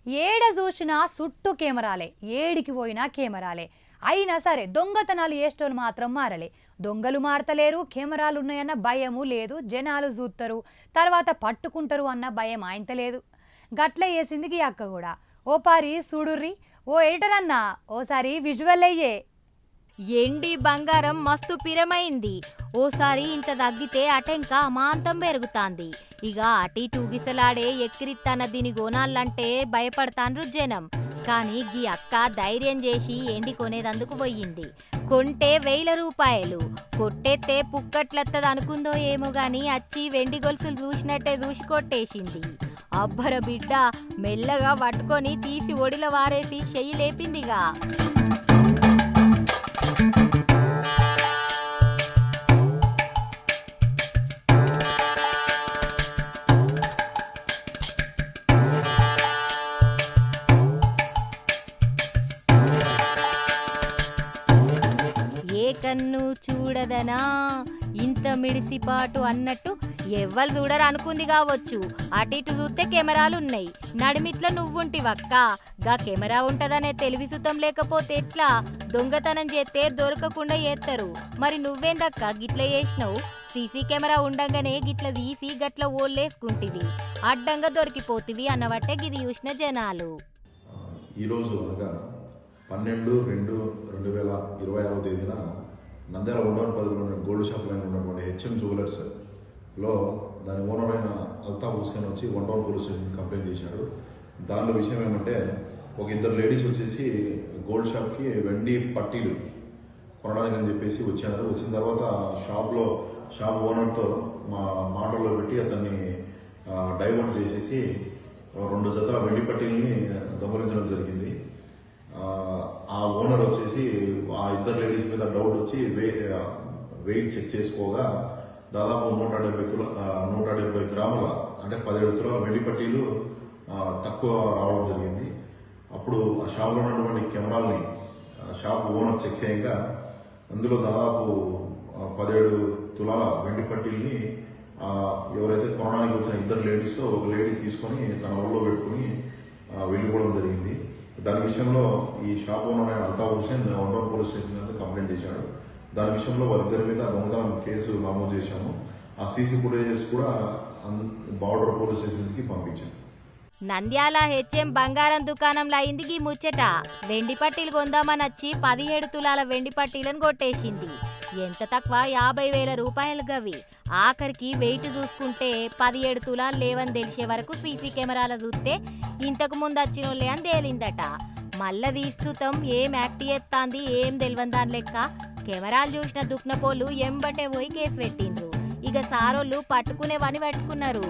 ఏడ చూసినా చుట్టూ కెమెరాలే, ఏడికి పోయినా కెమెరాలే. అయినా సరే దొంగతనాలు చేసేటోళ్ళు మాత్రం మారలే. దొంగలు మారతలేరు, కెమెరాలు ఉన్నాయన్న భయము లేదు. జనాలు చూస్తారు, తర్వాత పట్టుకుంటారు అన్న భయం ఆయనతలేదు. గట్ల వేసింది ఈ అక్క కూడా. ఓ పారి చూడుర్రి. ఓ ఎడిటర్ అన్న, ఓసారి విజువల్ అయ్యే. ఎండి బంగారం మస్తు పిరమైంది. ఓసారి ఇంత తగ్గితే అటెంక అమాంతం పెరుగుతాంది. ఇక అటీ టూగిసలాడే ఎక్కిరిత్తన్న దీని గోనాలంటే భయపడతాండ్రు జనం. కానీ గీ అక్క ధైర్యం చేసి ఎండి కొనేదందుకు పోయింది. కొంటే 1000 రూపాయలు, కొట్టేస్తే పుక్కట్లత్తది అనుకుందో ఏమో గాని అచ్చి వెండి గొలుసులు చూసినట్టే చూసి కొట్టేసింది. అబ్బర బిడ్డ మెల్లగా పట్టుకొని తీసి ఒడిలో వారేసి చెయ్యి లేపిందిగా. ఏ కన్ను చూడదనా ఇంత మిడిసిపాటు అన్నట్టు ఎవ్వరు చూడరు అనుకుంది కావచ్చు. అటు ఇటు చూస్తే కెమెరాలున్నాయి, నడిమిట్ల నువ్వుంటివక్క. గా కెమెరా ఉంటదనే తెలివి సుతం లేకపోతే ఎట్లా? దొంగతనం చేస్తే దొరకకుండా చేస్తారు. మరి నువ్వేందక్క గిట్ల చేసినావు? సీసీ కెమెరా ఉండంగానే గిట్ల తీసి గట్ల ఓళ్ళేసుకుంటివి, అడ్డంగా దొరికిపోతివి అన్నవట్టే గిది చూసిన జనాలు. ఈరోజు అనగా 12/2/2026 తేదీన నంద్యాల ఉండవన్ పరిధిలో గోల్డ్ షాప్ లైన్ ఉన్నటువంటి హెచ్ఎం జ్యువెలర్స్లో దాని ఓనర్ అయిన అల్తాఫ్ హుస్సేన్ వచ్చి ఉండవన్ పోలీస్ స్టేషన్ కంప్లైంట్ చేశాడు. దానిలో విషయం ఏమంటే, ఒక ఇద్దరు లేడీస్ వచ్చేసి గోల్డ్ షాప్కి వెండి పట్టీలు కొనడానికి అని చెప్పేసి వచ్చారు. వచ్చిన తర్వాత షాప్ ఓనర్తో మాటల్లో పెట్టి అతన్ని డైవర్ట్ చేసేసి 2 జతల వెండి పట్టీలని దొంగలించడం జరిగింది. ఆ ఓనర్ వచ్చేసి ఆ ఇద్దరు లేడీస్ మీద డౌట్ వచ్చి వెయిట్ చెక్ చేసుకోగా దాదాపు 170 గ్రాముల అంటే 17 తులాల వెండి పట్టీలు తక్కువ రావడం జరిగింది. అప్పుడు ఆ షాప్లో ఉన్నటువంటి కెమెరాల్ని షాప్ ఓనర్ చెక్ చేయగా అందులో దాదాపు 17 తులాల వెండి పట్టీల్ని ఎవరైతే కొనడానికి వచ్చిన ఇద్దరు లేడీస్ ఒక లేడీ తీసుకొని తన ఒళ్ళో పెట్టుకుని వెళ్ళిపోవడం జరిగింది. దాని విషయంలో ఈ షాప్ ఓనర్ అయిన అల్తాఫ్ హుస్సేన్ ఉండవన్ పోలీస్ స్టేషన్ మీద కంప్లైంట్ చేశాడు. దాని విషయంలో వారిద్దరి మీద దొంగతనం కేసు నమోదు చేశాము. ఆ సీసీ ఫుటేజెస్ కూడా బార్డర్ పోలీస్ స్టేషన్స్ కి పంపించాము. నంద్యాల హెచ్ఎం బంగారం దుకాణంలో అయింది ఈ ముచ్చట. వెండి పట్టీలు కొందామని వచ్చి 17 తులాల వెండి పట్టీలను కొట్టేసింది. ఎంత తక్కువ 50,000 రూపాయలు గవి. ఆఖరికి వెయిట్ చూసుకుంటే 17 తులాలు లేవని తెలిసే వరకు సీసీ కెమెరాల చూస్తే ఇంతకు ముందు వచ్చినోళ్ళే అని తేలిందట. మళ్ళా తీస్తుతం ఏం యాక్ట్ చేస్తాంది ఏం తెలియని దాని లెక్క. కెమెరాలు చూసిన దుక్నపోళ్ళు ఎంబటే పోయి కేసు పెట్టిండ్రు. ఇక సారోళ్ళు పట్టుకునేవని పట్టుకున్నారు.